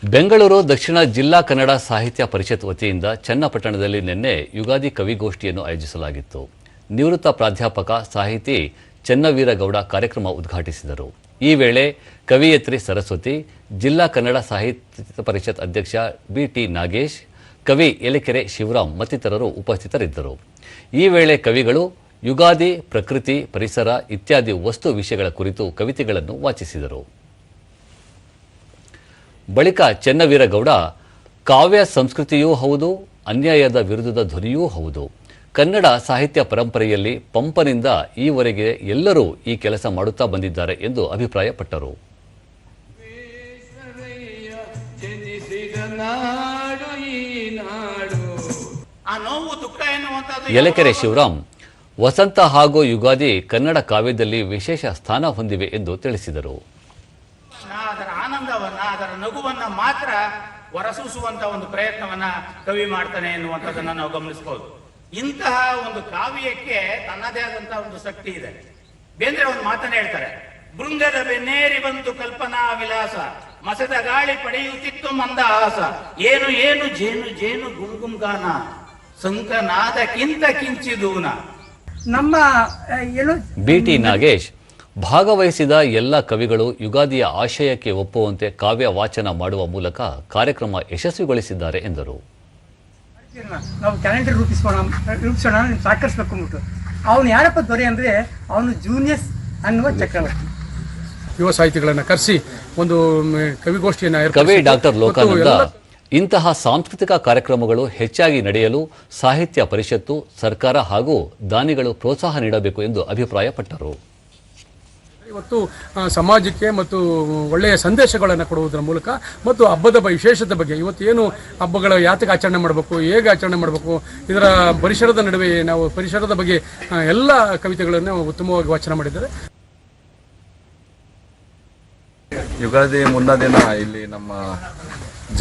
ಬೆಂಗಳೂರು ದಕ್ಷಿಣ ಜಿಲ್ಲಾ ಕನ್ನಡ ಸಾಹಿತ್ಯ ಪರಿಷತ್ ವತಿಯಿಂದ ಚನ್ನಪಟ್ಟಣದಲ್ಲಿ ನಿನ್ನೆ ಯುಗಾದಿ ಕವಿಗೋಷ್ಠಿಯನ್ನು ಆಯೋಜಿಸಲಾಗಿತ್ತು. ನಿವೃತ್ತ ಪ್ರಾಧ್ಯಾಪಕ ಸಾಹಿತಿ ಚೆನ್ನವೀರಗೌಡ ಕಾರ್ಯಕ್ರಮ ಉದ್ಘಾಟಿಸಿದರು. ಈ ವೇಳೆ ಕವಿಯತ್ರಿ ಸರಸ್ವತಿ, ಜಿಲ್ಲಾ ಕನ್ನಡ ಸಾಹಿತ್ಯ ಪರಿಷತ್ ಅಧ್ಯಕ್ಷ ಬಿಟಿ ನಾಗೇಶ್, ಕವಿ ಯಲೆಕೆರೆ ಶಿವರಾಮ್ ಮತ್ತಿತರರು ಉಪಸ್ಥಿತರಿದ್ದರು. ಈ ವೇಳೆ ಕವಿಗಳು ಯುಗಾದಿ, ಪ್ರಕೃತಿ, ಪರಿಸರ ಇತ್ಯಾದಿ ವಸ್ತು ವಿಷಯಗಳ ಕುರಿತು ಕವಿತೆಗಳನ್ನು ವಾಚಿಸಿದರು. ಬಳಿಕ ಚೆನ್ನವೀರಗೌಡ, ಕಾವ್ಯ ಸಂಸ್ಕೃತಿಯೂ ಹೌದು, ಅನ್ಯಾಯದ ವಿರುದ್ಧದ ಧ್ವನಿಯೂ ಹೌದು. ಕನ್ನಡ ಸಾಹಿತ್ಯ ಪರಂಪರೆಯಲ್ಲಿ ಪಂಪನಿಂದ ಈವರೆಗೆ ಎಲ್ಲರೂ ಈ ಕೆಲಸ ಮಾಡುತ್ತಾ ಬಂದಿದ್ದಾರೆ ಎಂದು ಅಭಿಪ್ರಾಯಪಟ್ಟರು. ಯಲೆಕೆರೆ ಶಿವರಾಮ್, ವಸಂತ ಹಾಗೂ ಯುಗಾದಿ ಕನ್ನಡ ಕಾವ್ಯದಲ್ಲಿ ವಿಶೇಷ ಸ್ಥಾನ ಹೊಂದಿವೆ ಎಂದು ತಿಳಿಸಿದರು. ಅದರ ಆನಂದವನ್ನ, ಅದರ ನಗುವನ್ನ ಮಾತ್ರ ಹೊರಸೂಸುವಂತ ಒಂದು ಪ್ರಯತ್ನವನ್ನ ಕವಿ ಮಾಡ್ತಾನೆ ಎನ್ನುವಂಥದ್ದನ್ನ ನಾವು ಗಮನಿಸಬಹುದು. ಇಂತಹ ಒಂದು ಕಾವ್ಯಕ್ಕೆ ತನ್ನದೇ ಆದಂತಹ ಒಂದು ಶಕ್ತಿ ಇದೆ. ಬೇಂದ್ರೆ ಒಂದು ಮಾತನ್ನ ಹೇಳ್ತಾರೆ, ಭೃಂಗದ ಬೆನ್ನೇರಿ ಬಂತು ಕಲ್ಪನಾ ವಿಲಾಸ, ಮಸದ ಗಾಳಿ ಪಡೆಯುತ್ತಿತ್ತು ಮಂದಹಾಸ, ಏನು ಏನು ಜೇನು ಜೇನು ಗುಂಗುಂಗಾನ, ಸಂಕನಾದಕ್ಕಿಂತ ಕಿಂಚಿದೂನ. ನಮ್ಮ ಬಿಟಿ ನಾಗೇಶ್, ಭಾಗವಹಿಸಿದ ಎಲ್ಲ ಕವಿಗಳು ಯುಗಾದಿಯ ಆಶಯಕ್ಕೆ ಒಪ್ಪುವಂತೆ ಕಾವ್ಯ ವಾಚನ ಮಾಡುವ ಮೂಲಕ ಕಾರ್ಯಕ್ರಮ ಯಶಸ್ವಿಗೊಳಿಸಿದ್ದಾರೆ ಎಂದರು. ನಾವು ಕ್ಯಾಲೆಂಡರ್ ರೂಪಿಸೋಣ ಸಹಕರಿಸಬೇಕು ಅಂದ್ಬಿಟ್ಟು ಅವನು ಯಾರಪ್ಪ ದೊರೆ ಅಂದರೆ ಅವನು ಜೂನಿಯರ್ಸ್ ಅನ್ನುವ ಚಕ್ರವರ್ತಿ. ಯುವ ಸಾಹಿತಿಗಳನ್ನು ಕರೆಸಿ ಒಂದು ಕವಿಗೋಷ್ಠಿಯನ್ನು ಕವಿ ಡಾಕ್ಟರ್ ಲೋಕಾನಂದ, ಇಂತಹ ಸಾಂಸ್ಕೃತಿಕ ಕಾರ್ಯಕ್ರಮಗಳು ಹೆಚ್ಚಾಗಿ ನಡೆಯಲು ಸಾಹಿತ್ಯ ಪರಿಷತ್ತು, ಸರ್ಕಾರ ಹಾಗೂ ದಾನಿಗಳು ಪ್ರೋತ್ಸಾಹ ನೀಡಬೇಕು ಎಂದು ಅಭಿಪ್ರಾಯಪಟ್ಟರು. ಇವತ್ತು ಸಮಾಜಕ್ಕೆ ಮತ್ತು ಒಳ್ಳೆಯ ಸಂದೇಶಗಳನ್ನು ಕೊಡುವುದರ ಮೂಲಕ ಮತ್ತು ಹಬ್ಬದ ವಿಶೇಷತೆ ಬಗ್ಗೆ, ಇವತ್ತು ಏನು ಹಬ್ಬಗಳ ಯಾತಕ್ಕೆ ಆಚರಣೆ ಮಾಡಬೇಕು, ಹೇಗೆ ಆಚರಣೆ ಮಾಡಬೇಕು, ಇದರ ಪರಿಸರದ ನಡುವೆ ನಾವು ಪರಿಸರದ ಬಗ್ಗೆ ಎಲ್ಲ ಕವಿತೆಗಳನ್ನು ಉತ್ತಮವಾಗಿ ವಾಚನ ಮಾಡಿದ್ದಾರೆ. ಯುಗಾದಿ ಮುನ್ನ ದಿನ ಇಲ್ಲಿ ನಮ್ಮ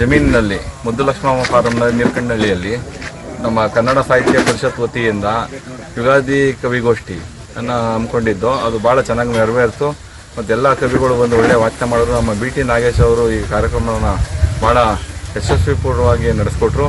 ಜಮೀನಿನಲ್ಲಿ ಮುದ್ದುಲಕ್ಷ್ಮಮ್ಮ ಫಾರಂನ ನೀರ್ಕಂಡಳ್ಳಿಯಲ್ಲಿ ನಮ್ಮ ಕನ್ನಡ ಸಾಹಿತ್ಯ ಪರಿಷತ್ ವತಿಯಿಂದ ಯುಗಾದಿ ಕವಿಗೋಷ್ಠಿ ಹಮ್ಮಿಕೊಂಡಿದ್ದು ಅದು ಭಾಳ ಚೆನ್ನಾಗಿ ನೆರವೇರಿತು. ಮತ್ತು ಎಲ್ಲ ಕವಿಗಳು ಬಂದು ಒಳ್ಳೆಯ ವಾಚನ ಮಾಡಿದ್ರು. ನಮ್ಮ ಬಿಟಿ ನಾಗೇಶ್ ಅವರು ಈ ಕಾರ್ಯಕ್ರಮವನ್ನು ಭಾಳ ಯಶಸ್ವಿಪೂರ್ಣವಾಗಿ ನಡೆಸ್ಕೊಟ್ರು.